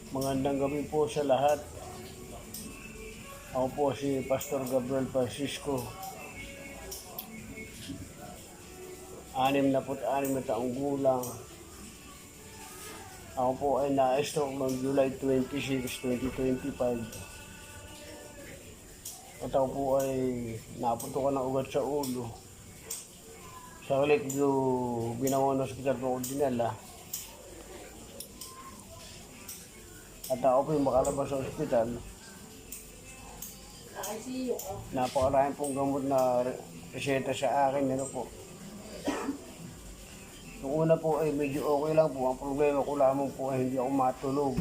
Magandang gabi po sa lahat. Ako po si Pastor Gabriel Francisco. 66 na taong gulang. Ako po ay na-stroke noong July 26, 2025. At ako po ay naputukan ng ugat sa ulo. Sa ulit yung ginawa ng hospital po ko dinala. At ako po yung makalabas sa ospital. Napakarami pong gamot na reseta sa akin. Ano po. Nung una po ay medyo okay lang po. Ang problema ko lamang po ay hindi ako matulog.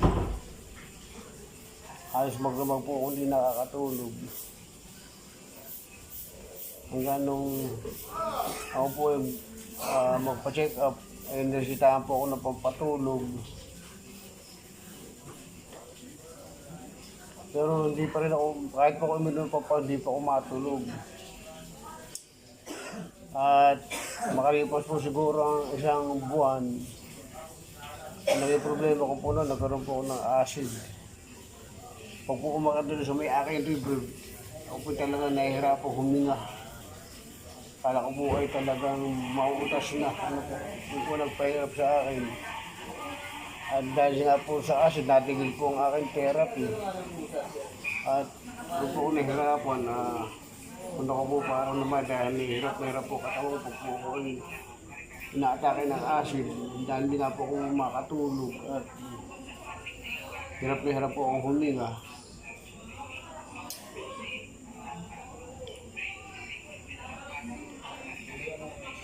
Halos magdamag po kung hindi nakakatulog. Hanggang nung ako po ay magpa-check up, ay naresitahan po ako ng pampatulog. Pero hindi pa rin ako, kahit pa ako uminom pa, hindi pa ako matulog. At makalipas po siguro ang isang buwan, ang naging problema ko po na nagkaroon po ako ng acid. Pag po kumakadalo sa may aking river, ako po talaga nahihirap po huminga. Kala ko po ay talagang mauutas na. Ano po, hindi po nagpahirap sa akin. At dahil nga po sa acid, natigil po ang aking therapy. At doon po ko nahihirapan na kung ako po parang naman dahil nahihirap po katawan po po ako ay inaatake ng acid. Dahil hindi nga po ako makatulog at hirap po akong huminga.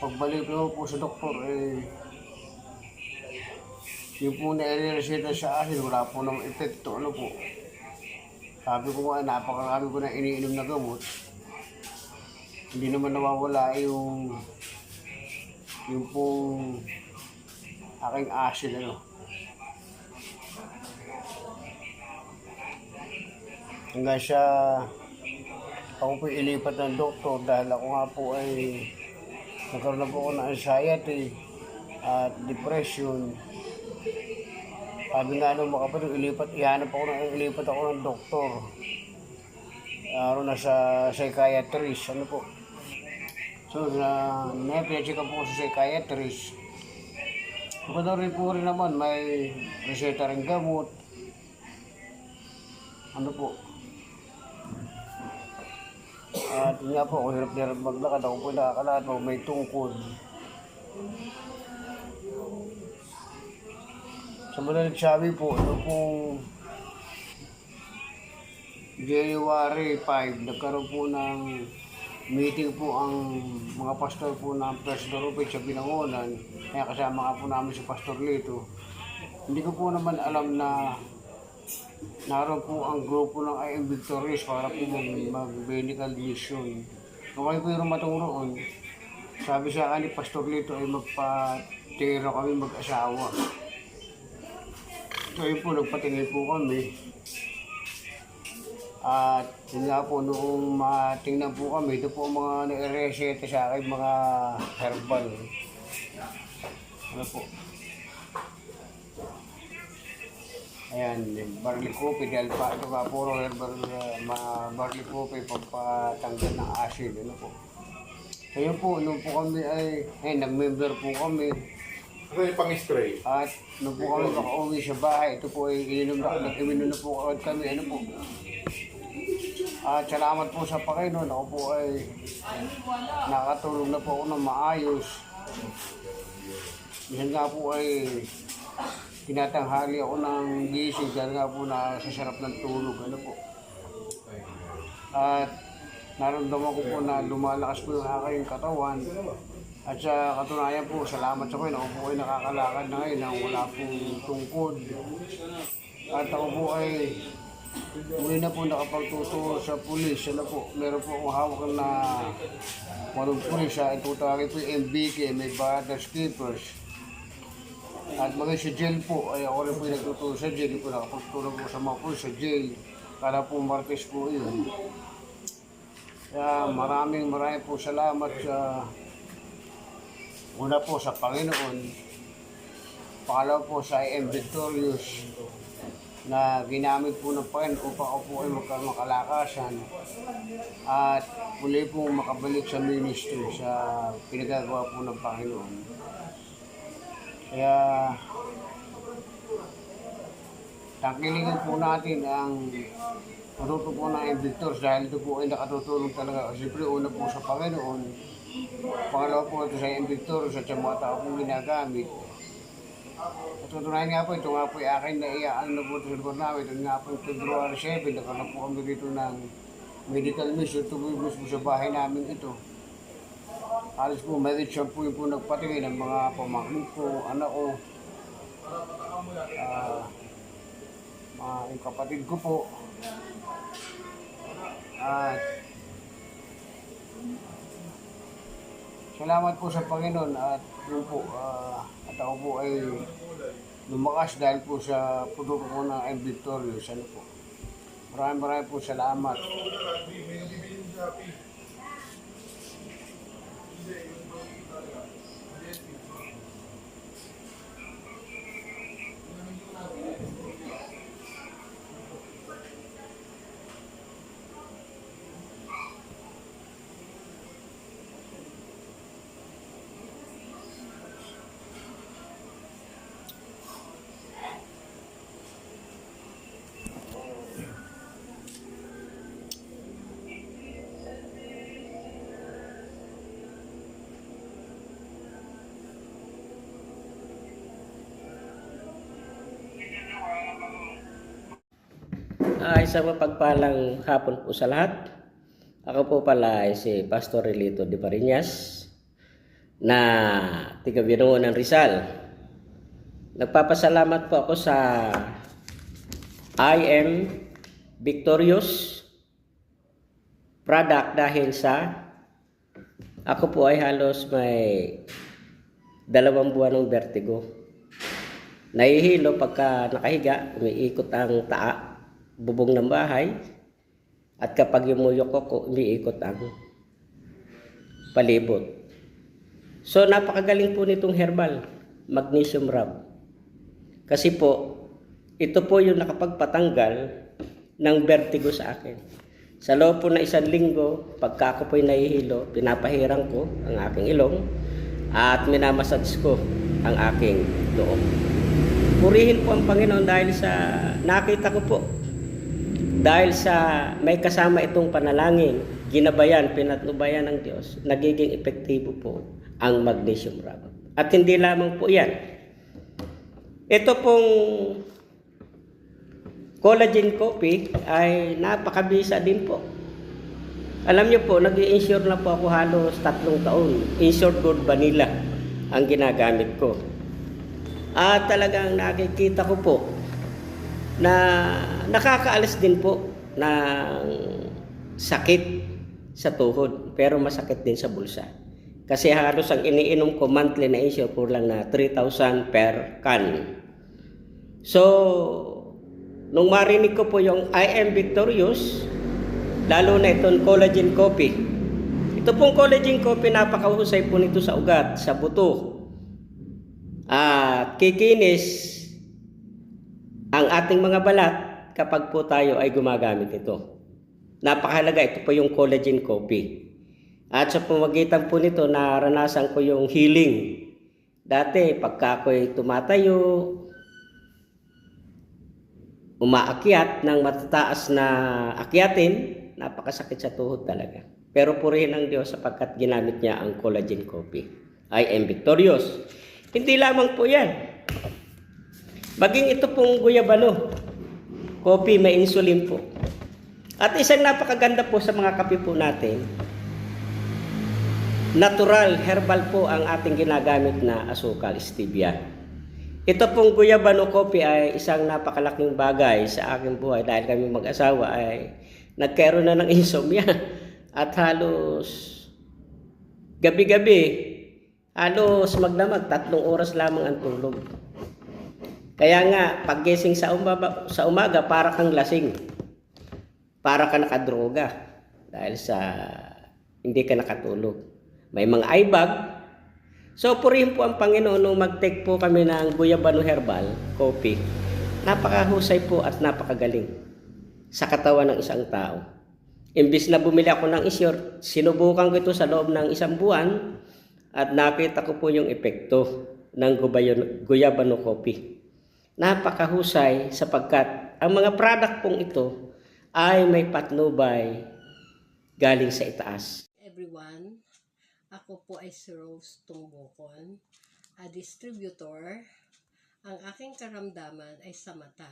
Pagbalik ko po sa doktor, yung po na-reseta sa akin, wala po ng epekto. Ano po? Sabi ko nga, napakarami ko na iniinom na gamot. Hindi naman nawawala yung pong aking acid. Ano. Hanggang sa ako po ilipat ng doktor dahil ako nga po ay nagkaroon na po ako ng anxiety at depression. Sabi nga nung mga kapatid, ilipat ako ng doktor. Na sa psychiatrist, ano po. So, na-check up po sa psychiatrist. Rin po naman, may reseta rin gamot. Ano po. At nga po, kung hirap maglakad, ako po nakakalakad po, may tungkod. Sa madaling sabi po, noong pong January 5, nagkaroon po ng meeting po ang mga pastor po ng First Doropit sa Binangonan. Kaya kasama nga po namin si Pastor Lito. Hindi ko po naman alam na naroon po ang grupo ng I Am Victorious para po mag-medical mission. Nung kayo po yung matungroon, sabi sa akin ni Pastor Lito ay magpatira kami mag-asawa. So yun po, nagpatingin po kami. At yun nga po, noong matingnan po kami, ito po mga nag-reseta sa akin, mga herbal. Ano po? Ayan, barley coffee, dahil pa ito nga puro herbal, barley coffee, pampatanggal ng acid. Ano po? So yun po, nung po kami ay nag-member po kami. Ano yung pang-spray? At nung po kami makauwi sa bahay, ito po ay ininom na po kami, ano po. At salamat po sa Panginoon, ako po ay nakatulog na po ako ng maayos. Minsan nga po ay tinatanghali ako ng gising dahil nga po nasasarap ng tulog, ano po. At naramdaman ko po na lumalakas po yung aking katawan. At sa katunayan po, salamat sa Panginoon, ako po ay nakakalakad na ngayon nang wala pong tungkod. At ako po ay muli na po nakapagtuturo sa pulis. Ano po, meron po akong hawak na walong pulis. Ito tawagin po yung MBK, may Brothers Keepers. At maging sa jail po, ay ako rin po yung nagtuturo sa jail. Hindi po nakapagtuturo po sa mga pulis sa jail. Para po Martes po yun. Kaya maraming po salamat sa una po sa Panginoon, pangalawa po sa I Am Victorious, na ginamit po ng Panginoon upang ako po ay magkaroon ng kalakasan at muli po makabalik sa ministry sa pinagagawa po ng Panginoon. Kaya tangkiligan po natin ang patuto po ng Invictors dahil ito po ay nakatutulong talaga. Siyempre una po sa Panginoon, pangalawa po ito sa Invictors at sa mga tao pong ginagamit. At tutunayan nga po, ito nga po ay akin na iyaan na po ito sa lugar namin. Ito nga po yung February 7, nakaroon po kami dito ng medical mission. Tumibos po sa bahay namin ito. Alis po, medit siya po yung po nagpatingin ng mga pamangkin ko, anak ko, yung kapatid ko po. At salamat po sa Panginoon at yun po, at ako po ay lumakas dahil po sa produkto ko ng Invictorious. Ano po. Maraming po salamat. Isang mapagpalang hapon po sa lahat. Ako po pala ay si Pastor Relito de Bariñas na tiga-Binuo ng Rizal. Nagpapasalamat po ako sa I Am Victorious product dahil sa ako po ay halos may 2 buwan ng vertigo. Nahihilo pagka nakahiga, umiikot ang bubong ng bahay, at kapag yumuyok ko, umiikot ang palibot. So napakagaling po nitong herbal magnesium rub, kasi po ito po yung nakapagpatanggal ng vertigo sa akin. Sa loob po na 1 linggo, pagka ako po'y nahihilo, pinapahirang ko ang aking ilong at minamassage ko ang aking loob. Purihin po ang Panginoon dahil sa nakita ko po. Dahil sa may kasama itong panalangin, ginabayan, pinatnubayan ng Diyos, nagiging epektibo po ang magnesium rub. At hindi lamang po yan. Ito pong collagen coffee ay napakabisa din po. Alam niyo po, nag-i-insure na po ako halos 3 taon. Insured Gold Vanilla ang ginagamit ko. At talagang nakikita ko po na nakakaalis din po ng sakit sa tuhod, pero masakit din sa bulsa. Kasi halos ang iniinom ko monthly na insure po lang na 3,000 per can. So, nung marinig ko po yung I Am Victorious, lalo na itong collagen coffee. Ito pong collagen coffee, napakahusay po nito sa ugat, sa buto. At kikinis ang ating mga balat kapag po tayo ay gumagamit ito. Napakahalaga, ito po yung collagen coffee. At sa pamamagitan po nito, naranasan ko yung healing. Dati, pagka ako'y tumatayo, umaakyat ng matataas na akyatin, napakasakit sa tuhod talaga. Pero purihin ang Diyos sapagkat ginamit niya ang collagen coffee. I Am Victorious. Hindi lamang po yan. Maging ito pong guyabano coffee, may insulin po. At isang napakaganda po sa mga kape po natin, natural, herbal po ang ating ginagamit na asukal, stevia. Ito pong guyabano coffee ay isang napakalaking bagay sa aking buhay dahil kami mag-asawa ay nagkaroon na ng insomnia. At halos gabi-gabi, halos magdamag 3 oras lamang ang tulog. Kaya nga, paggising sa umaga, para kang lasing. Para ka nakadroga. Dahil sa hindi ka nakatulog. May mga eye bag. So, purihin po ang Panginoon nung mag-take po kami ng guyabano herbal coffee. napakahusay po at napakagaling sa katawan ng isang tao. Imbis na bumili ako ng insure, sinubukan ko ito sa loob ng isang buwan at nakita ko po yung epekto ng Guyabano Coffee. Napakahusay sapagkat ang mga product pong ito ay may patnubay galing sa itaas. Everyone, ako po ay si Rose Tumbokon, a distributor. Ang aking karamdaman ay sa mata.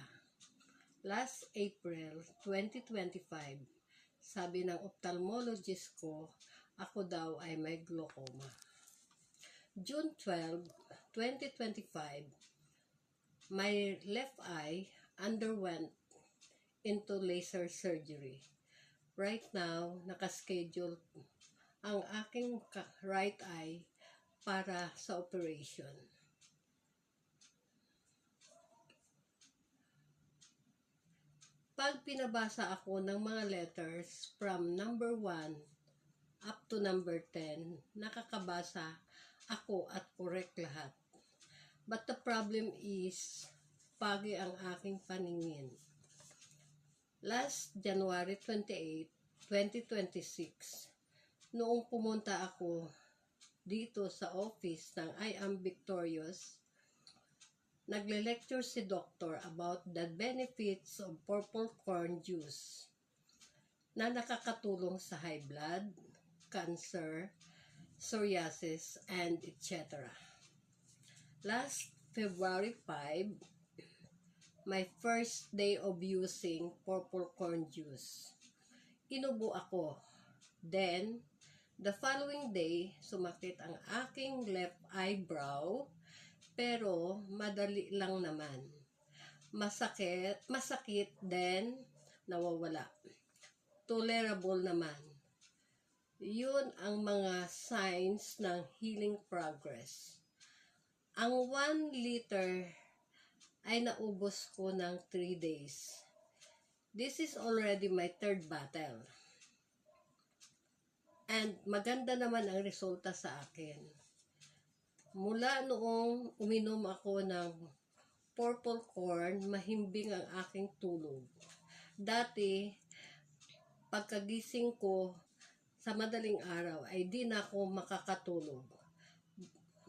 Last April 2025, sabi ng ophthalmologist ko, ako daw ay may glaucoma. June 12, 2025, my left eye underwent into laser surgery. Right now, nakaschedule ang aking right eye para sa operation. Pag pinabasa ako ng mga letters from number 1 up to number 10, nakakabasa ako at correct lahat. But the problem is, pagi ang aking paningin. Last January 28, 2026, noong pumunta ako dito sa office ng I Am Victorious, nagle-lecture si doctor about the benefits of purple corn juice na nakakatulong sa high blood, cancer, psoriasis, and etc. Last February 5, my first day of using purple corn juice. Inubo ako. Then, the following day, sumakit ang aking left eyebrow, pero madali lang naman. Masakit, then nawawala. Tolerable naman. Yun ang mga signs ng healing progress. Ang 1 liter ay naubos ko ng 3 days. This is already my 3rd bottle. And maganda naman ang resulta sa akin. Mula noong uminom ako ng purple corn, mahimbing ang aking tulog. Dati, pagkagising ko sa madaling araw ay di na ako makakatulog.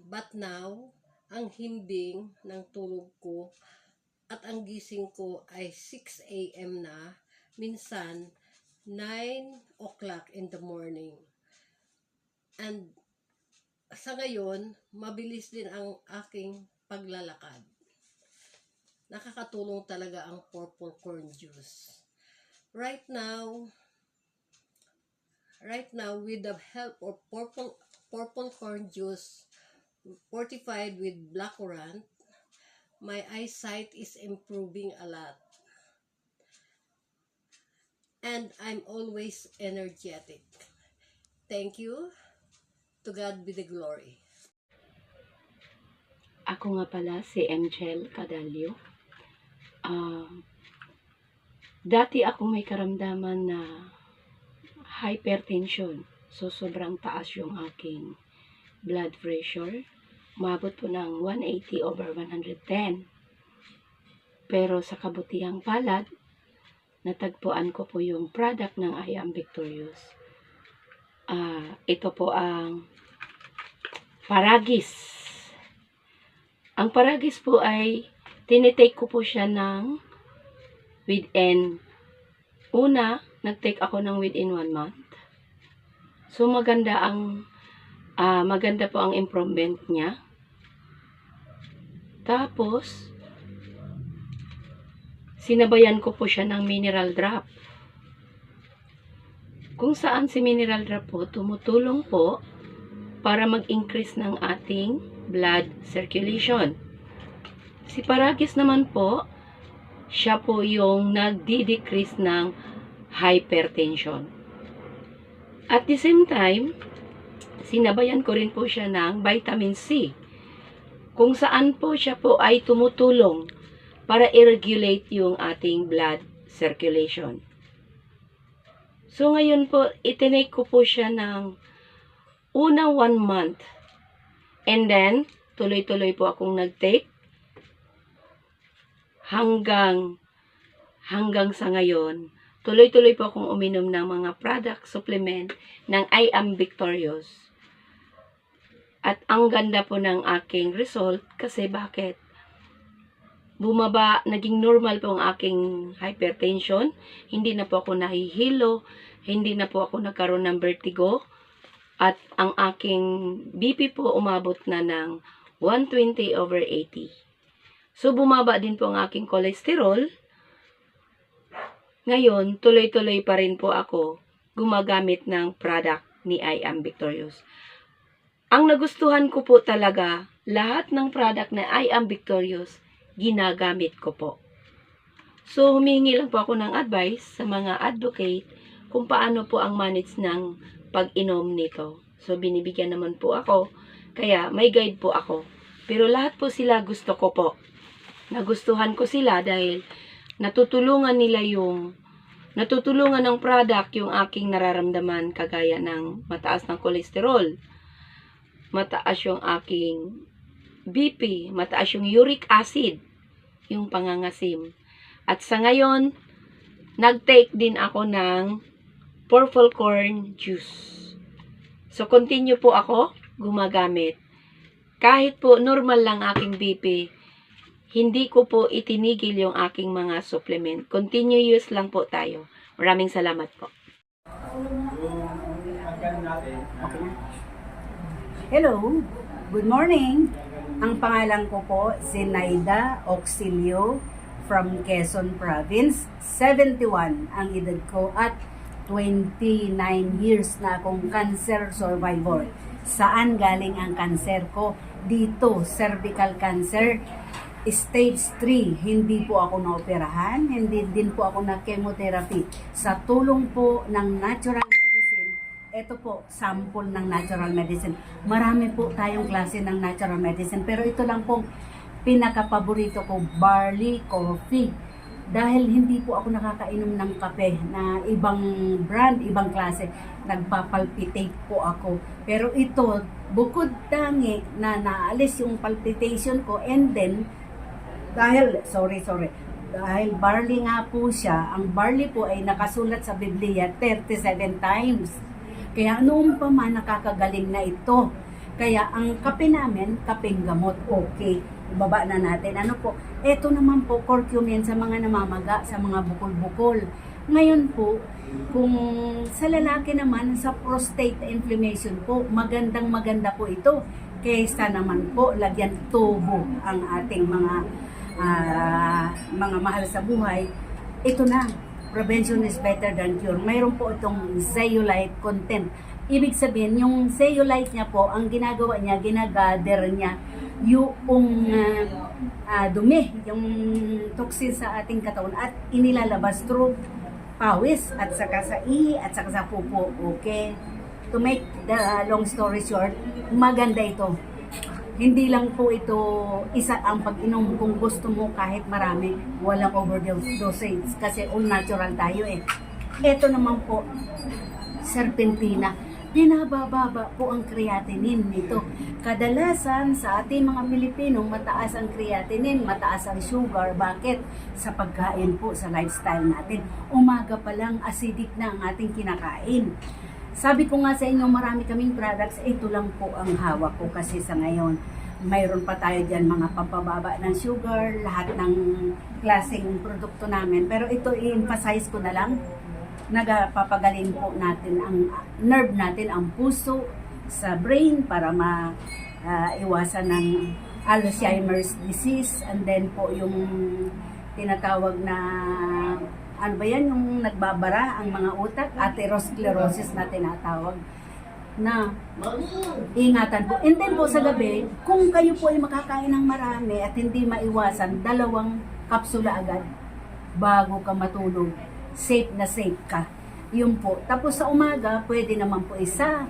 But now, ang himbing ng tulog ko at ang gising ko ay 6 a.m. na, minsan 9 o'clock in the morning. And sa ngayon, mabilis din ang aking paglalakad. Nakakatulong talaga ang purple corn juice. Right now, with the help of purple corn juice fortified with blackcurrant, my eyesight is improving a lot. And I'm always energetic. Thank you. To God be the glory. Ako nga pala si Angel Cadalio. Dati ako may karamdaman na hypertension. So, sobrang taas yung aking blood pressure. Umabot po ng 180/110. Pero sa kabutihang palad, natagpuan ko po yung product ng I Am Victorious. Ito po ang Paragis. Ang Paragis po ay tinitake ko po siya ng nag-take ako ng within 1 month. So maganda po ang improvement niya. Tapos sinabayan ko po siya ng mineral drop. Kung saan si mineral drop po tumutulong po para mag-increase ng ating blood circulation. Si Paragis naman po, siya po yung nagdi-decrease ng hypertension. At the same time, sinabayan ko rin po siya ng vitamin C, kung saan po siya po ay tumutulong para i-regulate yung ating blood circulation. So ngayon po, itinake ko po siya ng unang 1 month. And then, tuloy-tuloy po akong nag-take hanggang sa ngayon, tuloy-tuloy po akong uminom ng mga product supplement ng I Am Victorious. At ang ganda po ng aking result kasi bakit? Bumaba, naging normal po ang aking hypertension, hindi na po ako nahihilo, hindi na po ako nagkaroon ng vertigo, at ang aking BP po umabot na ng 120/80. So, bumaba din po ang aking cholesterol. Ngayon, tuloy-tuloy pa rin po ako gumagamit ng product ni I Am Victorious. Ang nagustuhan ko po talaga, lahat ng product na I Am Victorious, ginagamit ko po. So, humingi lang po ako ng advice sa mga advocate kung paano po ang manage ng pag-inom nito. So, binibigyan naman po ako, kaya may guide po ako. Pero lahat po sila gusto ko po. Nagustuhan ko sila dahil natutulungan ng product yung aking nararamdaman kagaya ng mataas ng kolesterol, mataas yung aking BP, mataas yung uric acid, yung pangangasim. At sa ngayon, nag-take din ako ng purple corn juice. So, continue po ako gumagamit. Kahit po normal lang aking BP, hindi ko po itinigil yung aking mga supplement. Continuous lang po tayo. Maraming salamat po. Hello, good morning. Ang pangalan ko po, Zenaida Auxilio from Quezon Province. 71 ang edad ko at 29 years na akong cancer survivor. Saan galing ang cancer ko? Dito, cervical cancer, stage 3. Hindi po ako naoperahan, hindi din po ako na chemotherapy. Sa tulong po ng natural medicine, ito po, sample ng natural medicine. Marami po tayong klase ng natural medicine, pero ito lang pong pinaka-paborito ko, barley coffee. Dahil hindi po ako nakakainom ng kape na ibang brand, ibang klase, nagpapalpitate po ako. Pero ito, bukod tangi na naalis yung palpitation ko, and then, dahil barley nga po siya, ang barley po ay nakasulat sa Biblia 37 times. Kaya noon pa man nakakagaling na ito. Kaya ang kape namin, kapeng gamot, okay. Ibaba na natin. Ano po? Ito naman po, curcumin sa mga namamaga, sa mga bukol-bukol. Ngayon po, kung sa lalaki naman, sa prostate inflammation po, maganda po ito. Kaysa naman po, lagyan tubo ang ating mga mahal sa buhay. Ito na, prevention is better than cure. Mayroon po itong zeolite content. Ibig sabihin, yung zeolite niya po, ang ginagawa niya, ginagather niya yung dumi, yung toxin sa ating katawan at inilalabas through pawis at saka sa ihi at saka sa pupo. Okay? To make the long story short, maganda ito. Hindi lang po ito isa ang pag-inom. Kung gusto mo kahit marami, walang overdosage kasi all natural tayo eh. Ito naman po, serpentina. Pinabababa po ang creatinine nito. Kadalasan sa ating mga Pilipino, mataas ang creatinine, mataas ang sugar. Bakit? Sa pagkain po, sa lifestyle natin. Umaga pa lang, acidic na ang ating kinakain. Sabi ko nga sa inyo, marami kaming products. Ito lang po ang hawak ko kasi sa ngayon. Mayroon pa tayo dyan mga pampababa ng sugar, lahat ng klaseng produkto namin. Pero ito, i-emphasize ko na lang. Nagpapagaling po natin ang nerve natin, ang puso sa brain para maiwasan ng Alzheimer's disease, and then po yung tinatawag na ano ba yan, yung nagbabara ang mga utak, atherosclerosis na tinatawag, na ingatan po. And then po sa gabi, kung kayo po ay makakain ng marami at hindi maiwasan, 2 kapsula agad bago ka matulog. Safe na safe ka. Yun po. Tapos sa umaga, pwede naman po isa.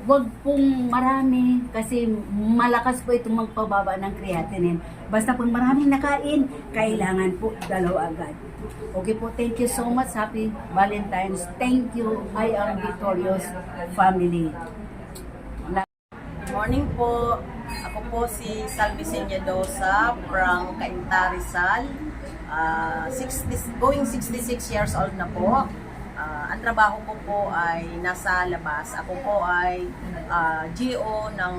Huwag pong marami kasi malakas po itong magpababa ng creatinine. Basta kung maraming nakain, kailangan po 2 agad. Okay po, thank you so much. Happy Valentine's. Thank you. I Am Victorious family. Morning po. Ako po si Salvi Senyadosa from Cainta, Rizal. 66 years old na po. Ang trabaho ko po ay nasa labas. Ako po ay GO ng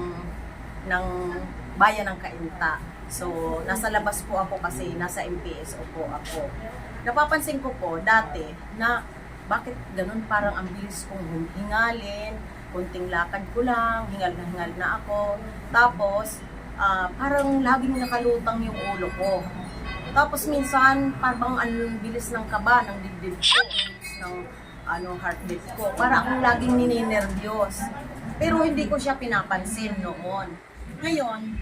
bayan ng Cainta. So, nasa labas po ako kasi nasa MPSO po ako. Napapansin ko po dati na bakit ganun parang ang bilis kong hingalin, kunting lakad ko lang, hingal na ako. Tapos, parang laging nakalutang yung ulo ko. Tapos minsan, parang ang bilis ng kaba, ng dibdib ko, ang bilis ng heartbeat ko. Para akong laging nininervyos. Pero hindi ko siya pinapansin noon. Ngayon,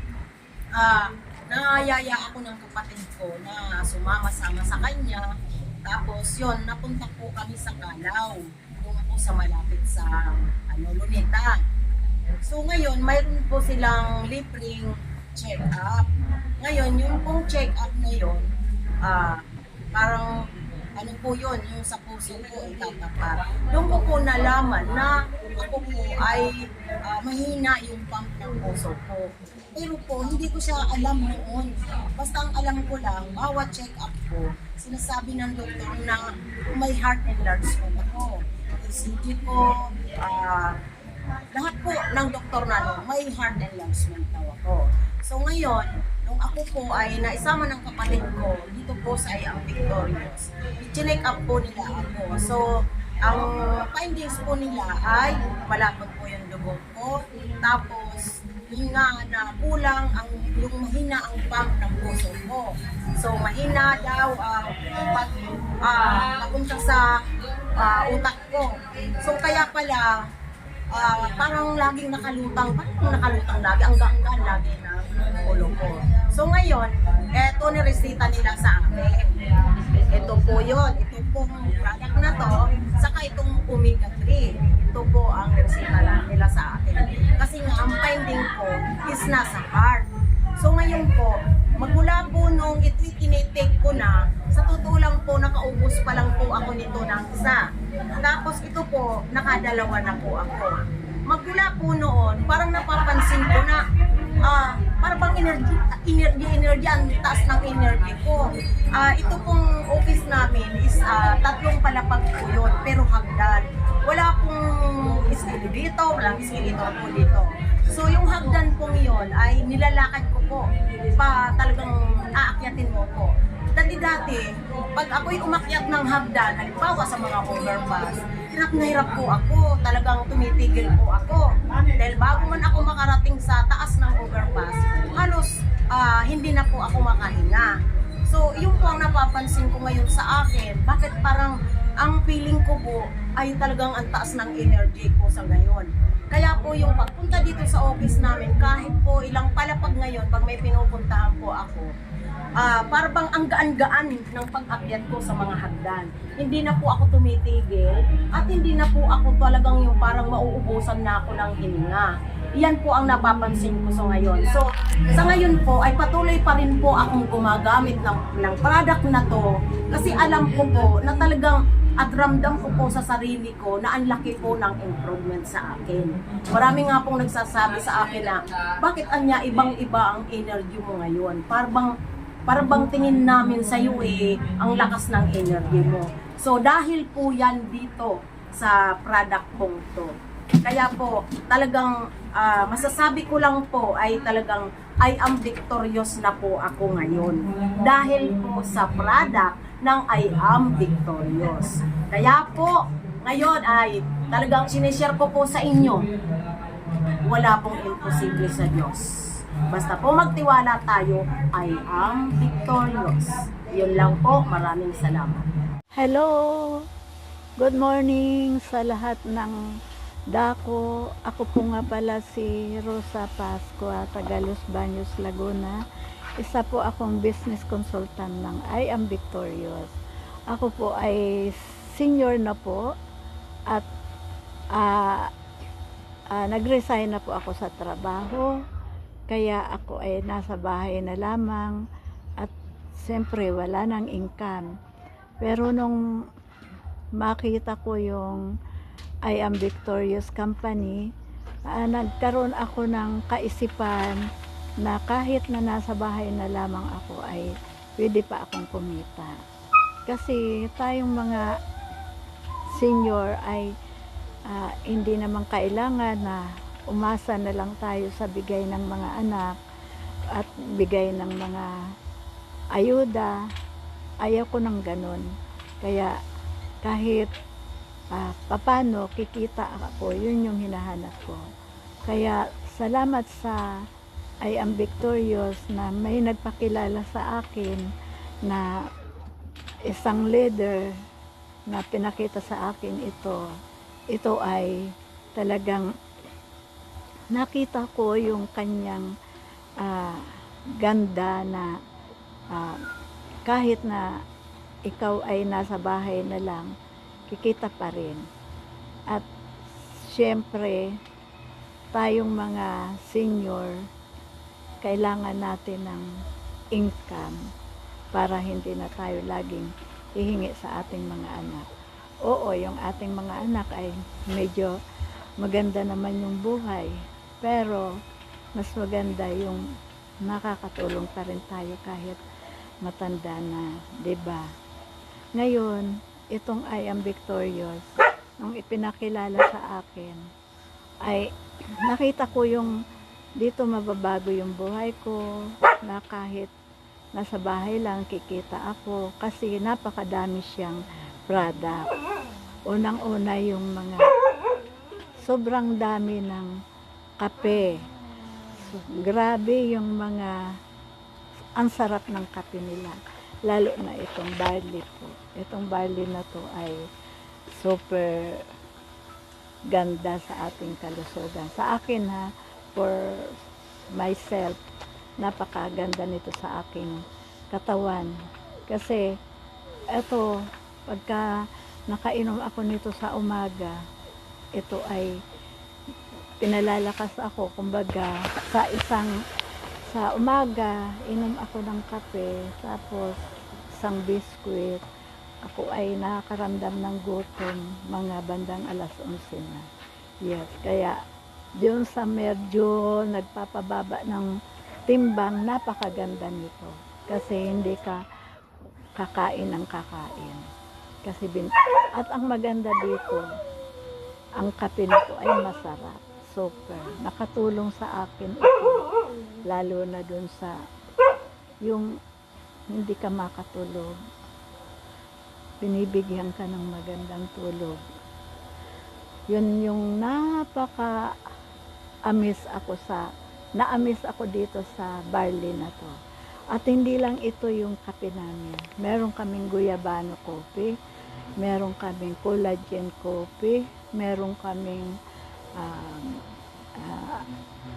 naayaya ako ng kapatid ko na sumama-sama sa kanya. Tapos yun, napunta po kami sa Calao. Doon po sa malapit sa Luneta. So ngayon, mayroon po silang libreng check-up. Ngayon, yung pong check-up na yun, parang ano po yun, yung sa puso ko itatapat. Doon ko po nalaman na ako po ay mahina yung pump ng puso ko. Pero po, hindi ko siya alam noon. Basta ang alam ko lang, bawat check-up ko, sinasabi ng doktor na may heart enlargement ako. ECG ko, lahat po ng doktor na may heart enlargement daw ako. So ngayon, nung ako po ay naisama ng kapatid ko dito po sa I.Am Victorious, i-check up po nila ako. So, ang findings po nila ay malapot po yung dugo ko. Tapos, yun nga na kulang yung mahina ang pump ng puso ko. So, mahina daw ang papunta sa utak ko. So, kaya pala, parang laging nakalutang lagi, ang ganggan lagi ng ulo ko. So ngayon, eto niresita nila sa akin. Ito po yun, ito pong product na to, saka itong omega-3. Ito po ang niresita nila sa akin. Kasi nga, ang finding ko is nasa heart. So ngayon po, magmula po nung ito'y tinitake ko na, sa totoo lang po, nakaubos pa lang po ako nito ng isa. Tapos ito po, nakadalawa na po ako. Magmula po noon, parang napapansin ko na, parang bang energy, ang taas ng energy ko. Ito pong office namin is 3 palapag po yun, pero hagdan. Wala pong escalator dito, walang escalator po dito. So yung hagdan pong yun ay nilalakad ko po, talagang aakyatin mo po. Dati, pag ako'y umakyat ng hagdan, halimbawa sa mga overpass, hirap na hirap po ako, talagang tumitigil po ako. Dahil bago man ako makarating sa taas ng overpass, halos hindi na po ako makahinga. So, yun po ang napapansin ko ngayon sa akin. Bakit parang ang feeling ko po ay talagang ang taas ng energy ko sa ngayon. Kaya po yung pagpunta dito sa office namin, kahit po ilang palapag ngayon, pag may pinupuntahan po ako, para bang ang gaan-gaan ng pag-akyat ko sa mga hagdan. Hindi na po ako tumitigil at hindi na po ako talagang yung parang mauubusan na ako ng hininga. Iyan po ang napapansin ko sa ngayon. So, sa ngayon po ay patuloy pa rin po akong gumagamit ng product na to kasi alam ko po na talagang at ramdam ko po sa sarili ko na ang laki po ng improvement sa akin. Marami nga pong nagsasabi sa akin na bakit anya ibang-iba ang energy mo ngayon? Para bang tingin namin sa iyo ang lakas ng energy mo. So dahil po yan dito sa product pong to. Kaya po talagang masasabi ko lang po ay talagang I am victorious na po ako ngayon. Dahil po sa product ng I am victorious. Kaya po ngayon ay talagang sinishare ko po sa inyo. Wala pong imposible sa Diyos. Basta po magtiwala tayo, I am victorious. Yun lang po, maraming salamat. Hello! Good morning sa lahat ng dako. Ako po nga pala si Rosa Pascua, taga Los Baños, Laguna. Isa po akong business consultant ng I am victorious. Ako po ay senior na po at nag-resign na po ako sa trabaho. Kaya ako ay nasa bahay na lamang at siyempre wala nang income. Pero nung makita ko yung I am Victorious Company, nagkaroon ako ng kaisipan na kahit na nasa bahay na lamang ako ay pwede pa akong kumita. Kasi tayong mga senior ay hindi naman kailangan na umasa na lang tayo sa bigay ng mga anak at bigay ng mga ayuda. Ayaw ko ng ganun. Kaya kahit papano kikita ako, yun yung hinahanap ko. Kaya salamat sa I Am Victorious na may nagpakilala sa akin na isang leader na pinakita sa akin ito. Ito ay talagang nakita ko yung kanyang ganda na kahit na ikaw ay nasa bahay na lang, kikita pa rin. At syempre, tayong mga senior, kailangan natin ng income para hindi na tayo laging hihingi sa ating mga anak. Oo, yung ating mga anak ay medyo maganda naman yung buhay, pero mas maganda yung nakakatulong pa rin tayo kahit matanda na, 'di ba? Ngayon, itong I Am Victorious, nung ipinakilala sa akin, ay nakita ko yung dito mababago yung buhay ko, na kahit nasa bahay lang kikita ako kasi napakadami siyang product. Unang-una yung mga sobrang dami ng kape. Grabe yung mga ang sarap ng kape nila. Lalo na itong barley po. Itong barley na to ay super ganda sa ating kalusugan. Sa akin ha, for myself, napakaganda nito sa aking katawan. Kasi ito, pagka nakainom ako nito sa umaga, ito ay pinalalakas ako. Kumbaga, sa umaga, inom ako ng kape, tapos isang biskwit. Ako ay nakakaramdam ng gutom mga bandang alas 11 na. Yes, kaya doon sa medyo nagpapababa ng timbang, napakaganda nito. Kasi hindi ka kakain ng kakain. Kasi at ang maganda dito, ang kape nito ay masarap. Super. Nakatulong sa akin ito. Lalo na dun sa yung hindi ka makatulog. Binibigyan ka ng magandang tulog. Yun yung naamis ako dito sa barley na to. At hindi lang ito yung kape namin. Meron kaming guyabano coffee, meron kaming collagen coffee, meron kaming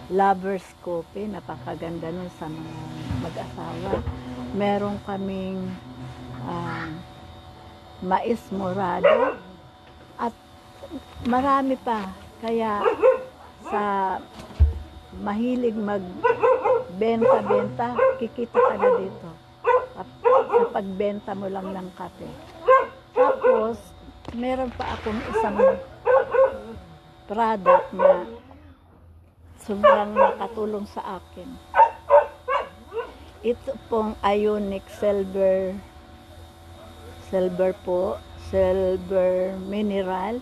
lovers coffee, napakaganda nun sa mga mag-asawa. Meron kaming mais morado at marami pa. Kaya sa mahilig magbenta-benta, kikita ka na dito sa pagbenta mo lang ng kape. Tapos meron pa akong isang product na sobrang nakatulong sa akin. Ito pong Ionic Silver po, silver mineral.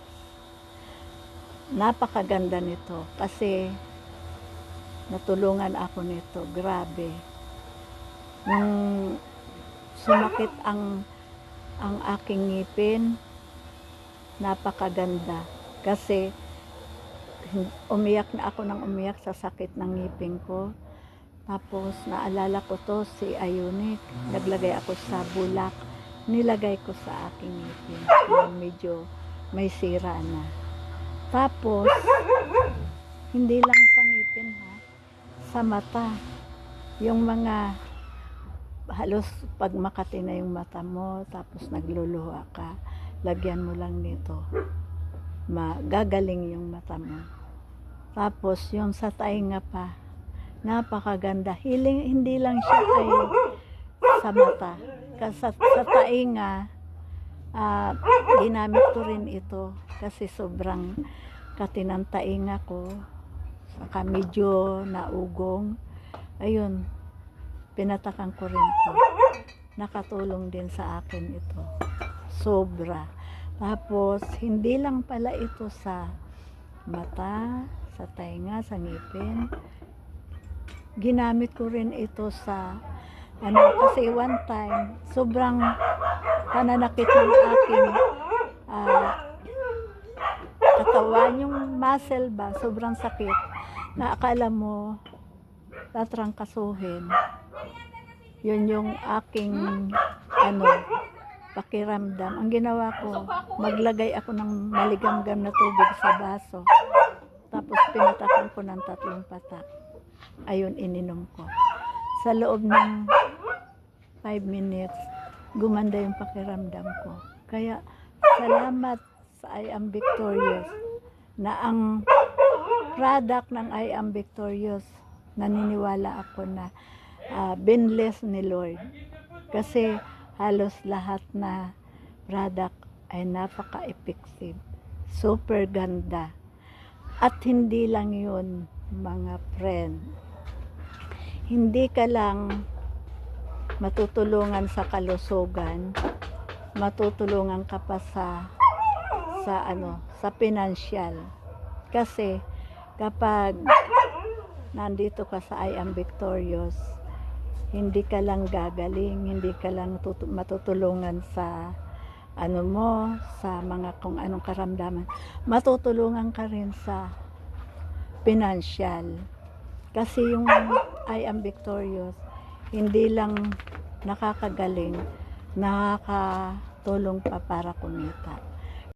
Napakaganda nito kasi natulungan ako nito. Grabe. Nung sumakit ang aking ngipin, napakaganda. Kasi umiyak na ako ng umiyak sa sakit ng ngipin ko. Tapos naalala ko to si Ionic. Naglagay ako sa bulak. Nilagay ko sa aking ngipin. Medyo may sira na. Tapos hindi lang sa ngipin ha, sa mata. Yung mga halos pag makati na yung mata mo, tapos nagluluha ka, lagyan mo lang nito. Magagaling yung mata mo. Tapos yung sa tainga pa, napakaganda. Hindi lang siya ay sa mata. Kasi sa tainga, ginamit ko rin ito kasi sobrang katinang tainga ko. Saka medyo naugong. Ayun, pinatakan ko rin to. Nakatulong din sa akin ito. Sobra. Tapos, hindi lang pala ito sa mata, sa tainga, sa ngipin. Ginamit ko rin ito sa, kasi one time, sobrang pananakit ng aking katawan, yung muscle ba, sobrang sakit, na akala mo, tatrangkasuhin. Yun yung aking, pakiramdam. Ang ginawa ko, maglagay ako ng maligam-gam na tubig sa baso. Tapos pinatakan ko ng 3 patak. Ayun, ininom ko. Sa loob ng 5 minutes, gumanda yung pakiramdam ko. Kaya, salamat sa I Am Victorious na ang product ng I Am Victorious, naniniwala ako na binless ni Lord. Kasi halos lahat na product ay napaka-effective. Super ganda. At hindi lang yun, mga friend. Hindi ka lang matutulungan sa kalusugan, matutulungan ka pa sa pinansyal. Kasi kapag nandito ka sa I Am Victorious, hindi ka lang gagaling, hindi ka lang matutulungan sa sa mga kung anong karamdaman. Matutulungan ka rin sa pinansyal. Kasi yung I Am Victorious, hindi lang nakakagaling, nakakatulong pa para kumita.